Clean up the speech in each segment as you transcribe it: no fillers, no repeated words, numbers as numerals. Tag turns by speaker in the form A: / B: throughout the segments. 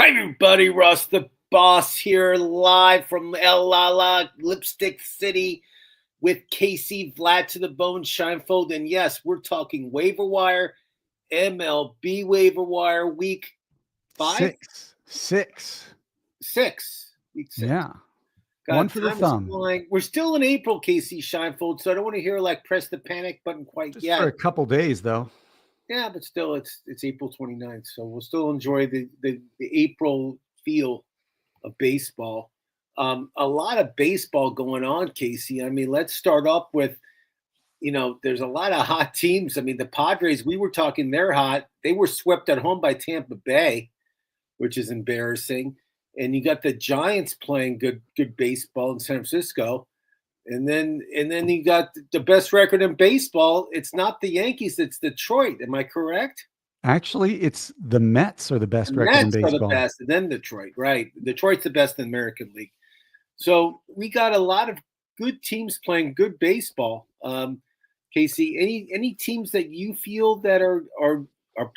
A: Hi, everybody. Russ, the boss here, live from El La La, Lipstick City, with KC Vlad to the Bone, Shinefold. And yes, we're talking waiver wire, MLB waiver wire, week five,
B: Six.
A: week six.
B: Yeah. One
A: God,
B: for the
A: time is
B: thumb.
A: flying. We're still in April, KC Shinefold, so I don't want to hear like press the panic button quite
B: Just for
A: yet.
B: a couple days, though.
A: Yeah, but still, it's April 29th, so we'll still enjoy the April feel of baseball. A lot of baseball going on, Casey. I mean, let's start off with, there's a lot of hot teams. I mean, the Padres, we were talking they're hot. They were swept at home by Tampa Bay, which is embarrassing. And you got the Giants playing good baseball in San Francisco. And then you got the best record in baseball. It's not the Yankees, it's Detroit. Am I correct?
B: Actually, it's the Mets are the
A: The
B: best record in
A: Mets are the
B: baseball.
A: best, and then Detroit, right? Detroit's the best in the American League. So we got a lot of good teams playing good baseball. Casey, any teams that you feel that are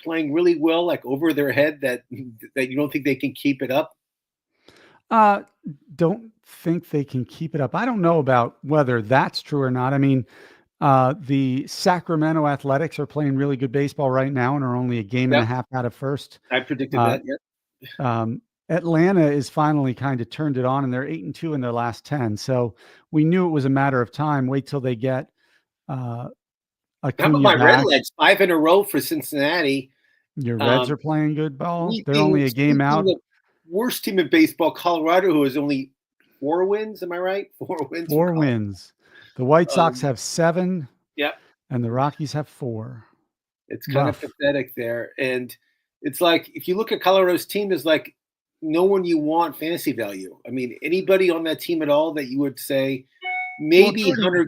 A: playing really well, like over their head, that you don't think they can keep it up?
B: Uh, don't think they can keep it up. I don't know about whether that's true or not. I mean, the Sacramento Athletics are playing really good baseball right now and are only a game and a
A: Yep,
B: half out of first.
A: I predicted
B: Uh,
A: that. Yep.
B: Atlanta is finally kind of turned it on, and they're 8-2 in their last 10. So we knew it was a matter of time. Wait till they get uh,
A: How about
B: Acuna
A: my
B: back.
A: Redlegs? 5 in a row for Cincinnati.
B: Your Reds
A: Um,
B: are playing good ball. They're
A: beating
B: only a game out.
A: the worst team in baseball, Colorado, who has only 4 wins. Am I right? 4 wins for
B: Four
A: Colorado.
B: wins. The White Sox
A: Um,
B: have 7,
A: yep.
B: and the Rockies have 4.
A: It's kind of
B: Rough.
A: pathetic there. And it's like, if you look at Colorado's team, there's like no one you want fantasy value. I mean, anybody on that team at all that you would say
B: Well,
A: maybe
B: Jordan
A: Hunter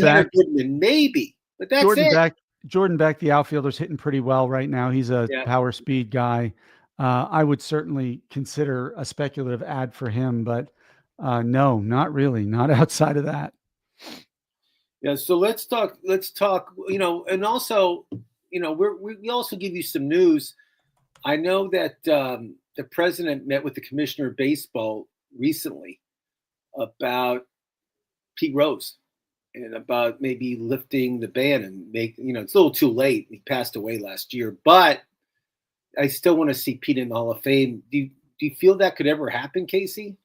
B: Beck,
A: Goodman, maybe, but that's
B: Jordan
A: it.
B: Beck, Jordan Beck, the outfielder's hitting pretty well right now. He's a
A: Yeah.
B: power speed guy. I would certainly consider a speculative ad for him, but no, not really. Not outside of that.
A: Yeah. So let's talk. And also, we also give you some news. I know that the president met with the commissioner of baseball recently about Pete Rose and about maybe lifting the ban and it's a little too late. He passed away last year, but I still want to see Pete in the Hall of Fame. Do you feel that could ever happen, Casey?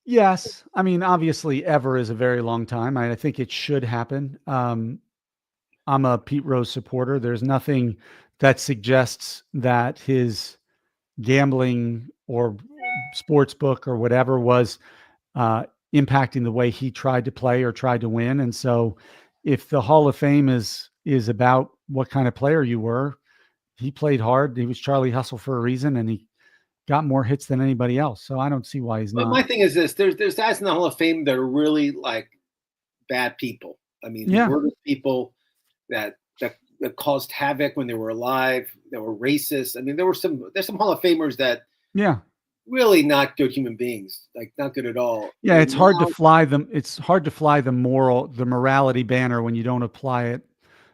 B: Yes. I mean, obviously, ever is a very long time. I think it should happen. I'm a Pete Rose supporter. There's nothing that suggests that his gambling or sports book or whatever was uh, impacting the way he tried to play or tried to win. And so, if the Hall of Fame is about what kind of player you were, he played hard. He was Charlie Hustle for a reason, and he got more hits than anybody else. So I don't see why he's
A: But
B: not.
A: my thing is this: there's guys in the Hall of Fame that are really like bad people. I mean, who
B: Yeah,
A: murdered people that caused havoc when they were alive. That were racist. I mean, there's some Hall of Famers that
B: yeah.
A: really not good human beings, like not good at all.
B: Yeah,
A: And
B: it's hard to
A: now,
B: fly them. It's hard to fly the morality banner when you don't apply it to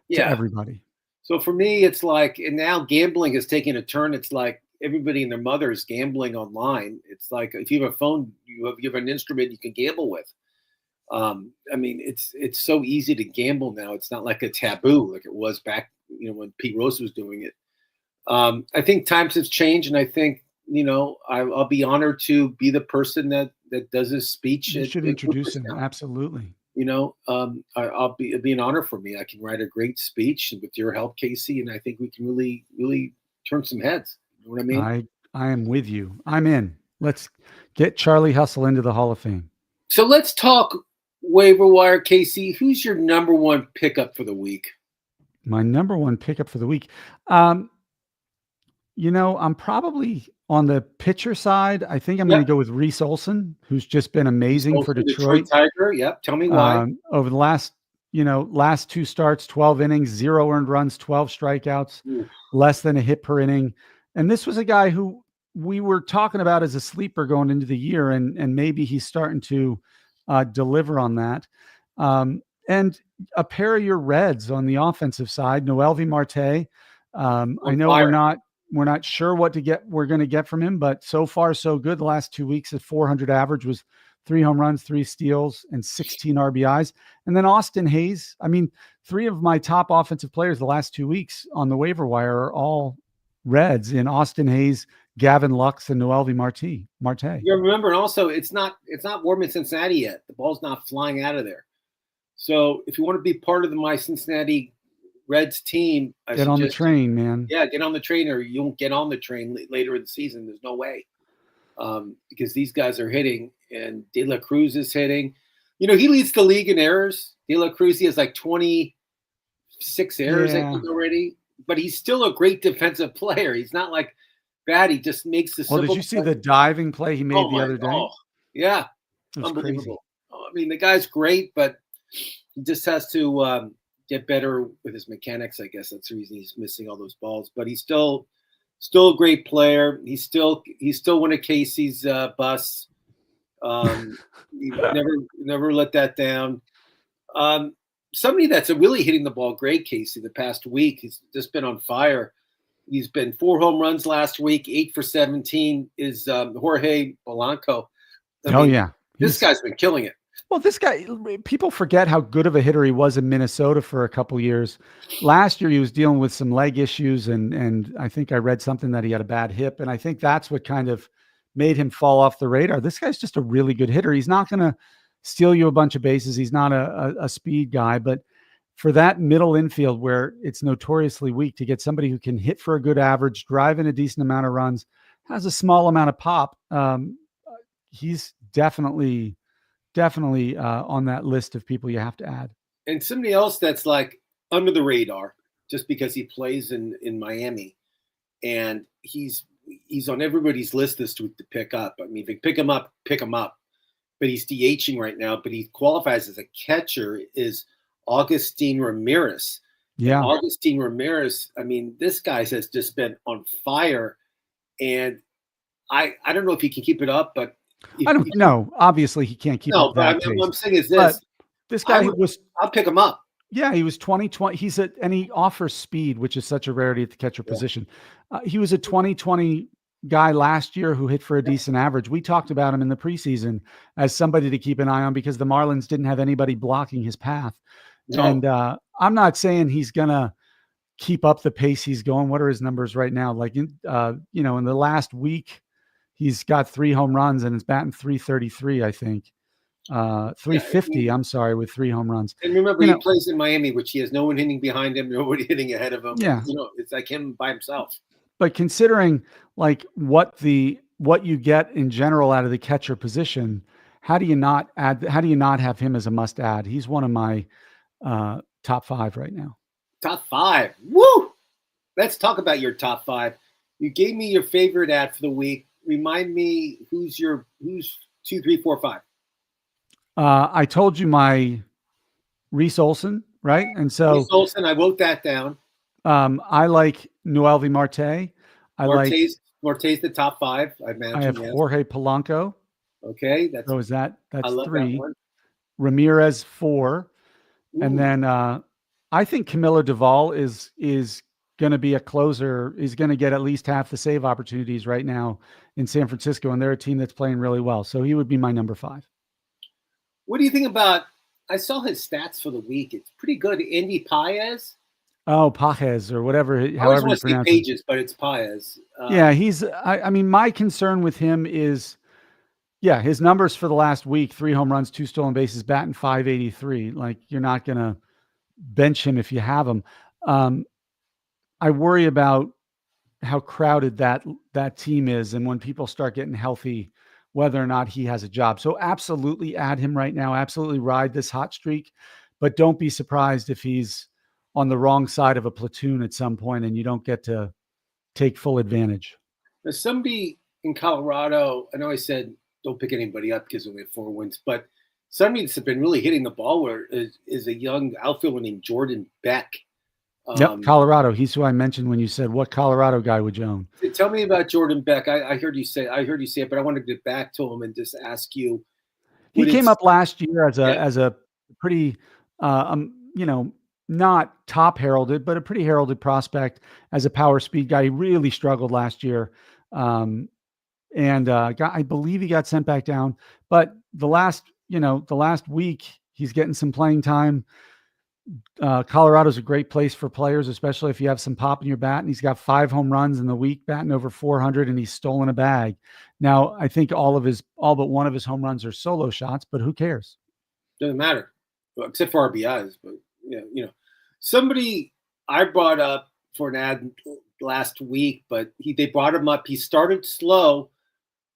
A: yeah.
B: everybody.
A: So for me, it's like, and now gambling is taking a turn. It's like everybody and their mother is gambling online. It's like if you have a phone, you have an instrument you can gamble with. I mean, it's so easy to gamble now. It's not like a taboo like it was back, when Pete Rose was doing it. I think times have changed, and I think I'll be honored to be the person that does his speech
B: You
A: at
B: should introduce him.
A: Cooperstown.
B: Absolutely.
A: It'll be an honor for me. I can write a great speech with your help, Casey, and I think we can really, really turn some heads. You know what I mean?
B: I am with you. I'm in. Let's get Charlie Hustle into the Hall of Fame.
A: So let's talk waiver wire, Casey. Who's your number one pickup for the week?
B: My number one pickup for the week. I'm probably on the pitcher side. I think I'm going to
A: Yep.
B: go with Reese Olson, who's just been amazing for
A: Detroit
B: Detroit.
A: Tiger. Yep. Tell me why.
B: Over the last 2 starts, 12 innings, 0 earned runs, 12 strikeouts,
A: Ooh.
B: less than a hit per inning. And this was a guy who we were talking about as a sleeper going into the year, and maybe he's starting to deliver on that. And a pair of your Reds on the offensive side, Noelvi Marte. I know
A: Fire.
B: We're not sure what we're going to get from him, but so far so good. The last 2 weeks, at 400 average was 3 home runs, 3 steals, and 16 RBIs. And then Austin Hayes. I mean, 3 of my top offensive players the last 2 weeks on the waiver wire are all Reds in Austin Hayes, Gavin Lux, and Noelvi Marte.
A: You remember, and also it's not warm in Cincinnati yet. The ball's not flying out of there. So if you want to be part of my Cincinnati Reds team,
B: get on the train, man.
A: Yeah, get on the train, or you won't get on the train later in the season. There's no way, because these guys are hitting, and De La Cruz is hitting. He leads the league in errors. De La Cruz, he has like 26 errors, I think, already. But he's still a great defensive player. He's not like bad. He just makes the simple.
B: Did you see the diving play he made the other day?
A: Oh, yeah, unbelievable. I mean, the guy's great, but he just has to get better with his mechanics. I guess that's the reason he's missing all those balls. But he's still a great player. He's still one of Casey's busts. He never let that down. Somebody that's really hitting the ball great, Casey, the past week. He's just been on fire. He's been 4 home runs last week, 8 for 17 is Jorge Polanco. This guy's been killing it.
B: Well, this guy, people forget how good of a hitter he was in Minnesota for a couple years. Last year, he was dealing with some leg issues, and I think I read something that he had a bad hip, and I think that's what kind of made him fall off the radar. This guy's just a really good hitter. He's not going to steal you a bunch of bases. He's not a speed guy, but for that middle infield where it's notoriously weak, to get somebody who can hit for a good average, drive in a decent amount of runs, has a small amount of pop, he's definitely on that list of people you have to add.
A: And somebody else that's like under the radar, just because he plays in Miami, and he's on everybody's list this week to pick up. I mean, if you pick him up. But he's DHing right now. But he qualifies as a catcher. Is Agustin Ramirez?
B: Yeah,
A: and Agustin Ramirez. I mean, this guy has just been on fire, and I don't know if he can keep it up, but.
B: I don't know. Obviously, he can't keep up that pace.
A: What I'm saying is this:
B: this guy
A: I'll pick him up.
B: Yeah, he was 2020. And he offers speed, which is such a rarity at the catcher position. He was a 2020 guy last year who hit for a decent average. We talked about him in the preseason as somebody to keep an eye on because the Marlins didn't have anybody blocking his path. No. And I'm not saying he's gonna keep up the pace he's going. What are his numbers right now? Like in the last week, he's got 3 home runs and is batting .333, I think. 350, I'm sorry, with 3 home runs.
A: And remember, he plays in Miami, which he has no one hitting behind him, nobody hitting ahead of him.
B: Yeah.
A: It's like him by himself.
B: But considering like what you get in general out of the catcher position, how do you not have him as a must add? He's one of my top 5 right now.
A: Top 5. Woo! Let's talk about your top 5. You gave me your favorite ad for the week. Remind me who's 2, 3, 4, 5.
B: I told you my Reese Olson, right? And so
A: Reese Olson, I wrote that down.
B: I like Noelvi Marte.
A: Marte's the top 5.
B: I have Jorge Polanco.
A: Okay, that's
B: 3. Ramirez 4, and then I think Camilo Duvall is going to be a closer. He's going to get at least half the save opportunities right now in San Francisco, and they're a team that's playing really well. So he would be my number 5.
A: What do you think about? I saw his stats for the week. It's pretty good. Andy Paez.
B: Oh, Paez or whatever.
A: I always want to say Pages, but it's Paez.
B: He's. I mean, my concern with him is, his numbers for the last week: 3 home runs, 2 stolen bases, batting .583. Like, you're not going to bench him if you have him. I worry about how crowded that team is, and when people start getting healthy, whether or not he has a job. So absolutely add him right now. Absolutely ride this hot streak, but don't be surprised if he's on the wrong side of a platoon at some point and you don't get to take full advantage.
A: There's somebody in Colorado, I know I said don't pick anybody up because we have 4 wins, but somebody that's been really hitting the ball is a young outfielder named Jordan Beck.
B: Colorado. He's who I mentioned when you said what Colorado guy would you own.
A: Tell me about Jordan Beck. I heard you say it, but I want to get back to him and just ask you.
B: He came up last year as a pretty not top heralded, but a pretty heralded prospect as a power speed guy. He really struggled last year. I believe he got sent back down, but the last week he's getting some playing time. Colorado's a great place for players, especially if you have some pop in your bat. And he's got 5 home runs in the week, batting over 400, and he's stolen a bag. Now, I think all but one of his home runs are solo shots, but who cares?
A: Doesn't matter, well, except for RBIs. But yeah, somebody I brought up for an ad last week, but they brought him up. He started slow.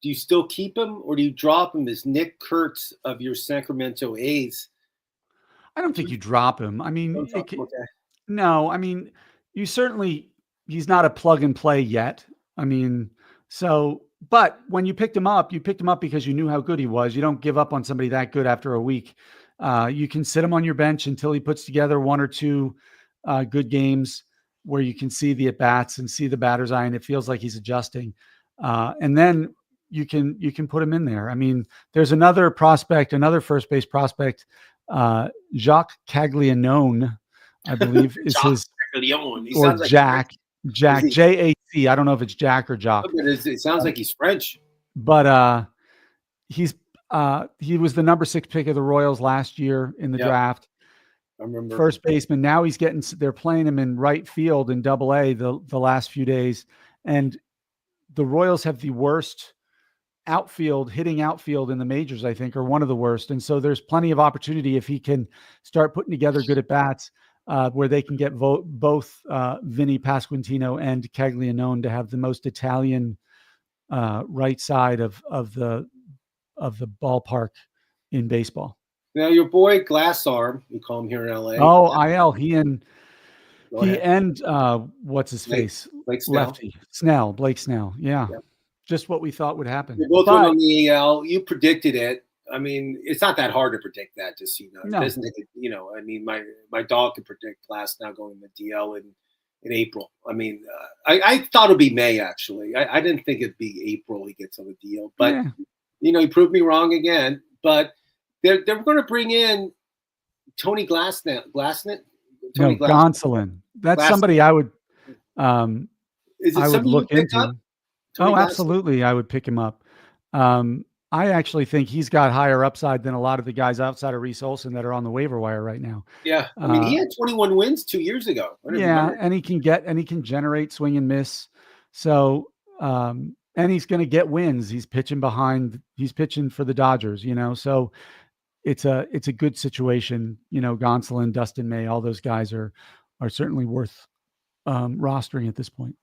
A: Do you still keep him or do you drop him? Is Nick Kurtz of your Sacramento A's?
B: I don't think you drop him. I mean,
A: Okay.
B: no, I mean, he's not a plug and play yet. I mean, but when you picked him up because you knew how good he was. You don't give up on somebody that good after a week. You can sit him on your bench until he puts together 1 or 2 good games where you can see the at-bats and see the batter's eye, and it feels like he's adjusting. And then you can put him in there. I mean, there's another first base prospect, Jacques Caglianone, I believe is his, or
A: like
B: Jack, J-A-C. I don't know if it's Jack or Jock.
A: It sounds like he's French.
B: But he was the number 6 pick of the Royals last year in the draft.
A: I remember.
B: First baseman. Now they're playing him in right field in Double-A the last few days. And the Royals have the worst hitting outfield in the majors, I think, or one of the worst. And so there's plenty of opportunity if he can start putting together good at bats, where they can get both Vinny Pasquantino and Caglianone to have the most Italian right side of the ballpark in baseball.
A: Now your boy Glass Arm, we call him here in LA.
B: Oh, IL. He and what's his face?
A: Blake Snell.
B: Lefty. Blake Snell. Yeah. Just what we thought would happen.
A: They both went on the AL. You predicted it. I mean, it's not that hard to predict that. Just It doesn't take it. I mean, my dog can predict Glass now going to DL in April. I mean, I thought it'd be May actually. I didn't think it'd be April he gets on the deal, but he proved me wrong again. But they're going to bring in Tony Gonsolin.
B: That's somebody I would.
A: Is it
B: I would look into.
A: Up?
B: Absolutely. I would pick him up. I actually think he's got higher upside than a lot of the guys outside of Reese Olson that are on the waiver wire right now.
A: Yeah. I mean, he had 21 wins 2 years ago.
B: And he can generate swing and miss. So, and he's going to get wins. He's pitching for the Dodgers, so it's a good situation. Gonsolin, Dustin May, all those guys are certainly worth rostering at this point.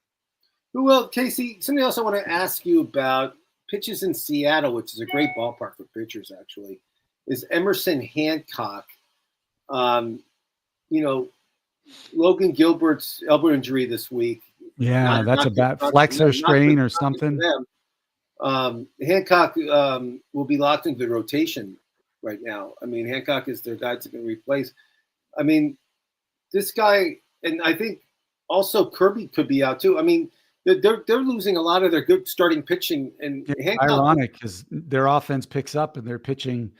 A: Well, Casey, something else I want to ask you about pitches in Seattle, which is a great ballpark for pitchers, actually, is Emerson Hancock. Logan Gilbert's elbow injury this week.
B: Yeah, that's a bad flexor strain or something.
A: Hancock will be locked into the rotation right now. I mean, Hancock is their guy to can replace. I mean, this guy, and I think also Kirby could be out too. I mean, they're losing a lot of their good starting pitching, and Hancock,
B: ironic because their offense picks up and their pitching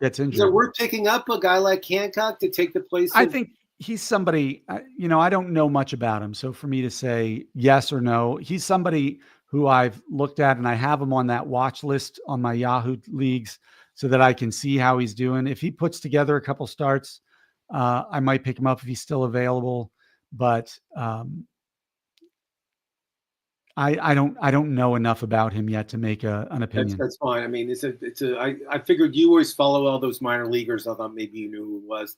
B: gets injured.
A: So we're picking up a guy like Hancock to take the place.
B: I think he's somebody. I don't know much about him, so for me to say yes or no, he's somebody who I've looked at and I have him on that watch list on my Yahoo leagues so that I can see how he's doing. If he puts together a couple starts, I might pick him up if he's still available, but. I don't know enough about him yet to make an opinion.
A: That's fine. I mean, I figured you always follow all those minor leaguers. I thought maybe you knew who it was.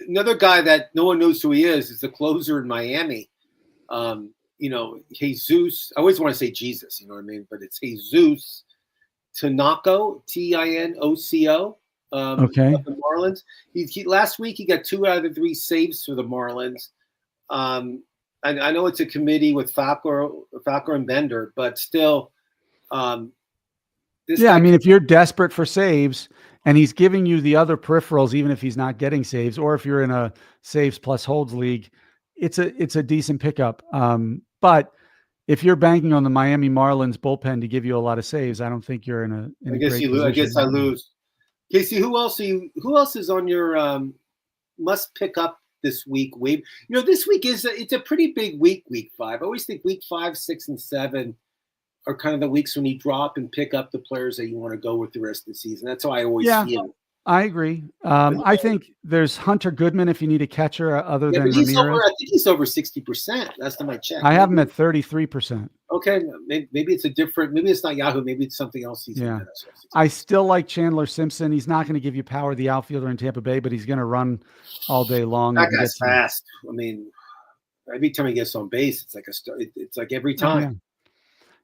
A: Another guy that no one knows who he is the closer in Miami. Jesus. I always want to say Jesus, you know what I mean? But it's Jesus Tinoco, Tinoco.
B: Okay.
A: Of the Marlins. He last week he got 2 out of the 3 saves for the Marlins. I know it's a committee with Falker and Bender, but still.
B: If you're desperate for saves and he's giving you the other peripherals, even if he's not getting saves, or if you're in a saves plus holds league, it's a decent pickup. But if you're banking on the Miami Marlins bullpen to give you a lot of saves, I don't think you're in a.
A: I guess I lose. Casey, who else is on your must pick up this week. This week it's a pretty big week. Week 5. I always think week 5, 6, and 7 are kind of the weeks when you drop and pick up the players that you want to go with the rest of the season. That's how I always feel.
B: I agree. I think there's Hunter Goodman if you need a catcher other
A: Yeah,
B: than
A: but
B: Ramirez.
A: I think he's over 60%. Last time I checked.
B: I have him at 33%.
A: Okay, maybe it's a different. Maybe it's not Yahoo. Maybe it's something else.
B: I still like Chandler Simpson. He's not going to give you power, the outfielder in Tampa Bay, but he's going to run all day long.
A: That guy's fast. I mean, every time he gets on base, it's like it's like every time.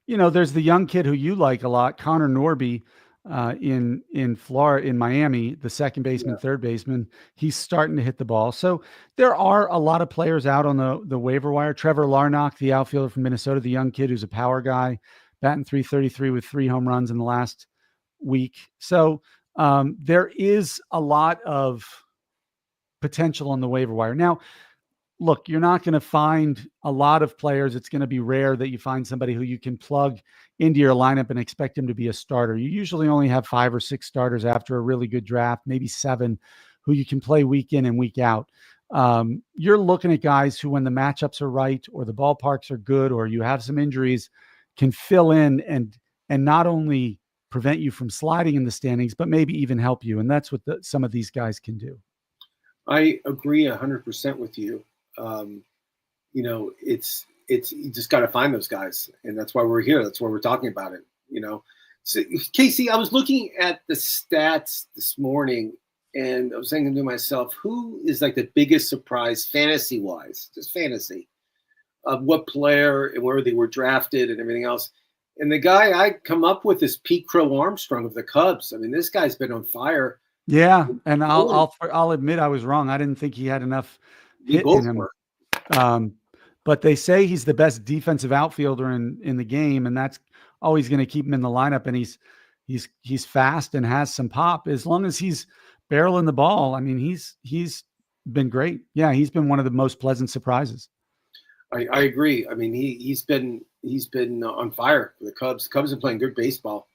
B: There's the young kid who you like a lot, Connor Norby, in Florida, in Miami, the second baseman, third baseman. He's starting to hit the ball. So there are a lot of players out on the waiver wire. Trevor Larnach, the outfielder from Minnesota, the young kid who's a power guy, batting .333 with 3 home runs in the last week. So there is a lot of potential on the waiver wire. Now, look, you're not going to find a lot of players. It's going to be rare that you find somebody who you can plug into your lineup and expect him to be a starter. You usually only have 5 or 6 starters after a really good draft, maybe 7, who you can play week in and week out. You're looking at guys who, when the matchups are right or the ballparks are good or you have some injuries, can fill in and not only prevent you from sliding in the standings, but maybe even help you. And that's what some of these guys can do. I
A: agree 100% with you. It's you just got to find those guys, and that's why we're here. That's why we're talking about it. So, Casey, I was looking at the stats this morning, and I was thinking to myself, who is like the biggest surprise fantasy-wise, just fantasy, of what player and where they were drafted and everything else. And the guy I come up with is Pete Crow Armstrong of the Cubs. I mean, this guy's been on fire.
B: Yeah, and I'll admit I was wrong. I didn't think he had enough hit in him. But they say he's the best defensive outfielder in the game, and that's always going to keep him in the lineup. And he's fast and has some pop. As long as he's barreling the ball, I mean, he's been great. Yeah, he's been one of the most pleasant surprises.
A: I agree. I mean, he's been on fire for the Cubs. Cubs are playing good baseball.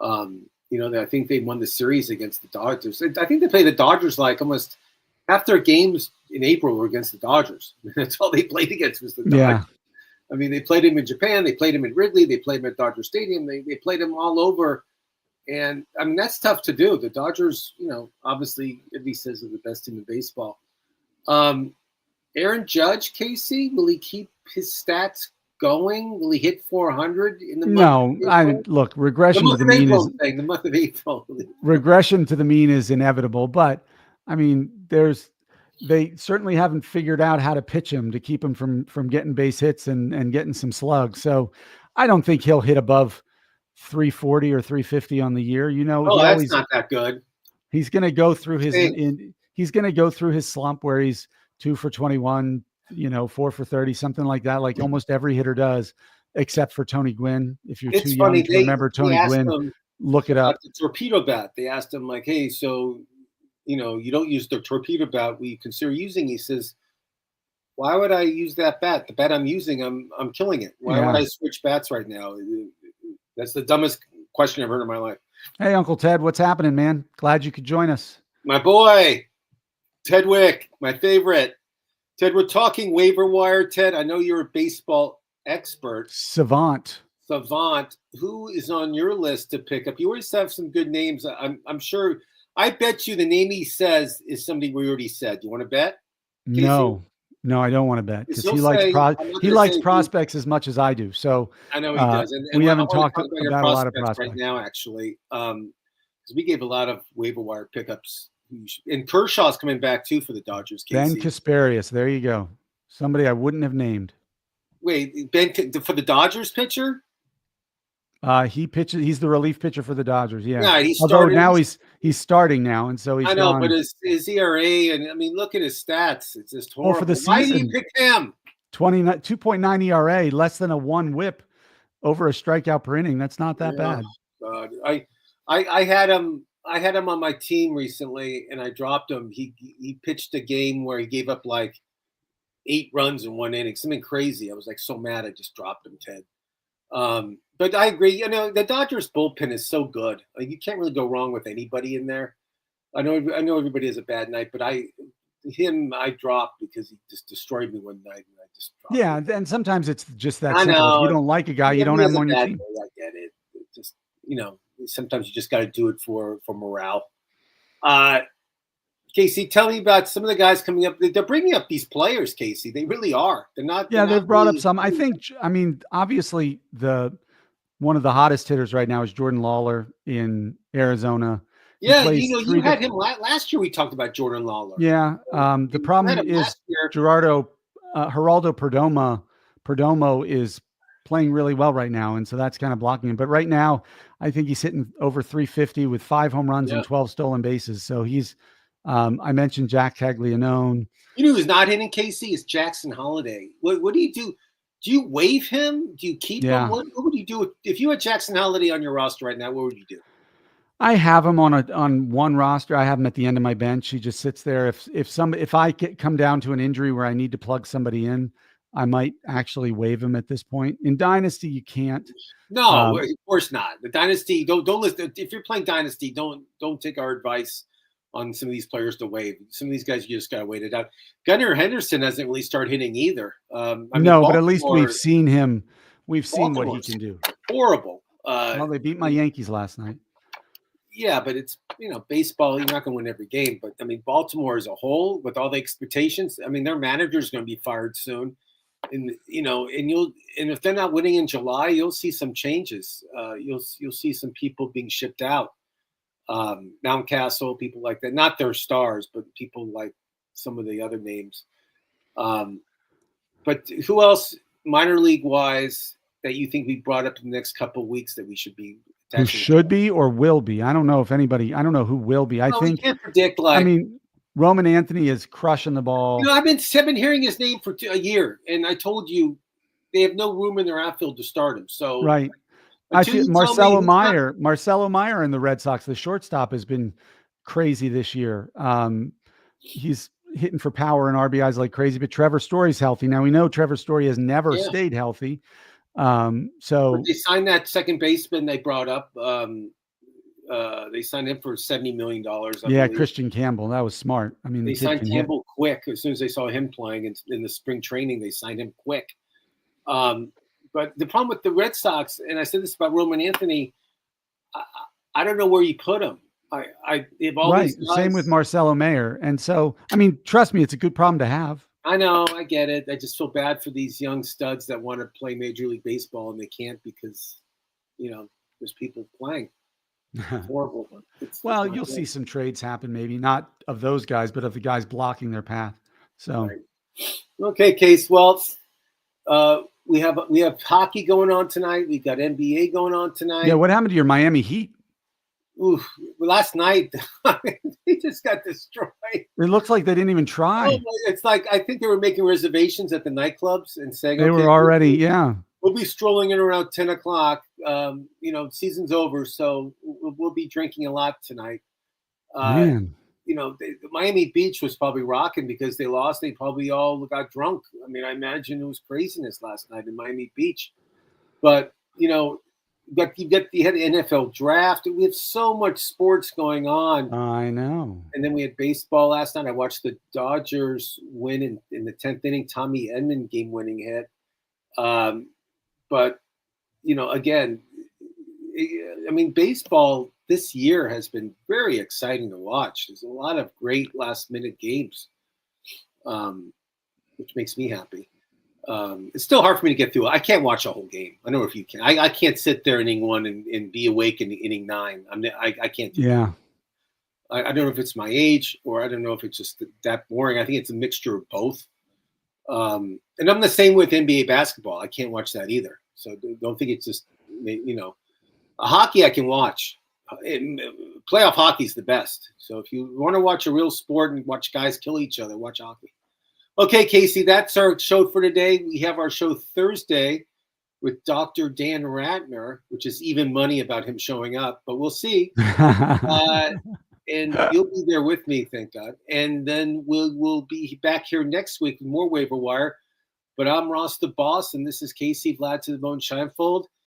A: I think they won the series against the Dodgers. I think they played the Dodgers like almost half their games in April were against the Dodgers. That's all they played against was the Dodgers.
B: Yeah.
A: I mean, they played him in Japan. They played him in Wrigley. They played him at Dodger Stadium. They played him all over. And, I mean, that's tough to do. The Dodgers, obviously, everybody says they're the best team in baseball. Aaron Judge, Casey, will he keep his stats going? Will he hit 400 in the month?
B: No, regression to the mean is
A: the month of April.
B: Regression to the mean is inevitable, but I mean, they certainly haven't figured out how to pitch him to keep him from getting base hits and getting some slugs. So I don't think he'll hit above 340 or 350 on the year.
A: That's not that good.
B: He's going to go through he's going to go through his slump where he's 2 for 21, 4 for 30, something like that, like almost every hitter does, except for Tony Gwynn. If you're too young to remember Tony Gwynn, look it up.
A: The torpedo bat. They asked him like, hey, so, you don't use the torpedo bat. We consider using. He says, why would I use that bat? The bat I'm using, I'm killing it. Why would I switch bats right now? That's the dumbest question I've heard in my life.
B: Hey, Uncle Ted, what's happening, man? Glad you could join us.
A: My boy, Ted Wick, my favorite. Ted, we're talking waiver wire. Ted, I know you're a baseball expert.
B: Savant.
A: Who is on your list to pick up? You always have some good names. I'm sure. I bet you the name he says is somebody we already said. You want to bet? Casey?
B: No, I don't want to bet because he likes prospects as much as I do. So
A: I know he does. And
B: we haven't talked about a lot of prospects
A: right now, actually, because we gave a lot of waiver wire pickups. And Kershaw's coming back too for the Dodgers. Casey.
B: Ben Kasparius, there you go. Somebody I wouldn't have named.
A: Wait, Ben for the Dodgers pitcher?
B: He pitches. He's the relief pitcher for the Dodgers. Yeah.
A: Although
B: now he's starting now, and so he's.
A: I know,
B: gone.
A: but his ERA and I mean, look at his stats. It's just horrible.
B: For the season,
A: why did you pick him?
B: 2.9 ERA, less than a 1 WHIP, over a strikeout per inning. That's not that bad.
A: God. I had him. I had him on my team recently, and I dropped him. He pitched a game where he gave up like 8 runs in 1 inning, something crazy. I was like so mad, I just dropped him, Ted. But I agree. The Dodgers bullpen is so good. Like, you can't really go wrong with anybody in there. I know everybody has a bad night, but him I dropped because he just destroyed me one night, and I just dropped
B: Yeah,
A: him.
B: and sometimes it's just that
A: I
B: simple. If you
A: know.
B: don't like a guy, you
A: Yeah,
B: don't
A: he
B: have
A: has
B: him
A: a
B: on your
A: bad
B: team.
A: day. I get it. It just sometimes you just got to do it for morale. Uh, Casey, tell me about some of the guys coming up. They're bringing up these players, Casey. They really are. They're not. They're
B: Yeah,
A: not
B: they've brought up
A: really.
B: some. I mean, obviously the one of the hottest hitters right now is Jordan Lawler in Arizona. He
A: Yeah,
B: plays
A: you
B: three
A: had
B: different.
A: him last year. We talked about Jordan Lawler.
B: Yeah, the
A: You had
B: problem
A: him
B: is
A: last year.
B: Geraldo Perdomo is playing really well right now, and so that's kind of blocking him. But right now, I think he's hitting over 350 with 5 home runs
A: Yeah.
B: and 12 stolen bases. So he's. I mentioned Jack Taglianone.
A: You know who's not hitting Casey is Jackson Holiday. What do you do? Do you waive him? Do you keep him?
B: Yeah,
A: What would you do if you had Jackson Holiday on your roster right now? What would you do?
B: I have him on one roster. I have him at the end of my bench. He just sits there. If I come down to an injury where I need to plug somebody in, I might actually waive him at this point. In Dynasty, you can't.
A: No, of course not. The dynasty don't listen. If you're playing dynasty, don't take our advice on some of these players to waive. Some of these guys you just gotta wait it out. Gunnar Henderson hasn't really started hitting either. I mean,
B: No, but at least we've seen him. We've seen what he
A: Baltimore's
B: can do.
A: horrible.
B: Well, they beat my Yankees last night.
A: Yeah, but it's baseball. You're not going to win every game, but I mean Baltimore as a whole, with all the expectations. I mean their manager's going to be fired soon, and and if they're not winning in July, you'll see some changes. You'll see some people being shipped out. Mountcastle, people like that, not their stars, but people like some of the other names. But who else, minor league wise, that you think we brought up in the next couple of weeks that we should be
B: Who
A: attaching?
B: should be or will be? I don't know if anybody. I don't know who will be. I
A: No, we
B: think.
A: can't predict.
B: I
A: Like,
B: mean, Roman Anthony is crushing the ball.
A: I've been hearing his name for a year, and I told you they have no room in their outfield to start him. So
B: Right. I
A: until
B: feel
A: you tell me who's not,
B: Marcelo Meyer and the Red Sox, the shortstop, has been crazy this year. He's hitting for power and RBIs like crazy, but Trevor Story's healthy. Now we know Trevor Story has never
A: yeah.
B: stayed healthy.
A: But
B: So
A: they signed that second baseman they brought up. They signed him for $70 million. I believe.
B: Christian Campbell, that was smart. I mean,
A: They
B: the kid
A: signed
B: can hit.
A: Campbell quick as soon as they saw him playing in the spring training. They signed him quick. But the problem with the Red Sox, and I said this about Roman Anthony, I don't know where you put him. I have all
B: Right.
A: these guys.
B: Same with Marcelo Mayer. And so, I mean, trust me, it's a good problem to have.
A: I know, I get it. I just feel bad for these young studs that want to play Major League Baseball and they can't because, there's people playing. It's horrible.
B: Well, you'll see some trades happen, maybe not of those guys, but of the guys blocking their path. So,
A: right. Okay, Case. Well, we have hockey going on tonight. We've got NBA going on tonight.
B: Yeah, what happened to your Miami Heat?
A: Ooh, last night they just got destroyed.
B: It looks like they didn't even try.
A: Oh, it's like I think they were making reservations at the nightclubs and saying
B: they were already,
A: we'll be strolling in around 10 o'clock. Season's over, so we'll be drinking a lot tonight.
B: Man.
A: The Miami Beach was probably rocking because they lost. They probably all got drunk. I mean, I imagine it was craziness last night in Miami Beach. But, you had the NFL draft. We have so much sports going on.
B: I know.
A: And then we had baseball last night. I watched the Dodgers win in the 10th inning. Tommy Edman game-winning hit. But, again, I mean, baseball this year has been very exciting to watch. There's a lot of great last-minute games, which makes me happy. It's still hard for me to get through. I can't watch a whole game. I don't know if you can. I can't sit there inning one and be awake in inning 9. I can't do that. I don't know if it's my age or I don't know if it's just that boring. I think it's a mixture of both. And I'm the same with NBA basketball. I can't watch that either. So don't think it's just, hockey I can watch. Playoff hockey is the best. So if you want to watch a real sport and watch guys kill each other, watch hockey. Okay, Casey, that's our show for today. We have our show Thursday with Dr. Dan Ratner, which is even money about him showing up, but we'll see. And you'll be there with me, thank God. And then we'll be back here next week with more Waiver Wire. But I'm Ross the Boss, and this is Casey Vlad to the Bone Scheinfold.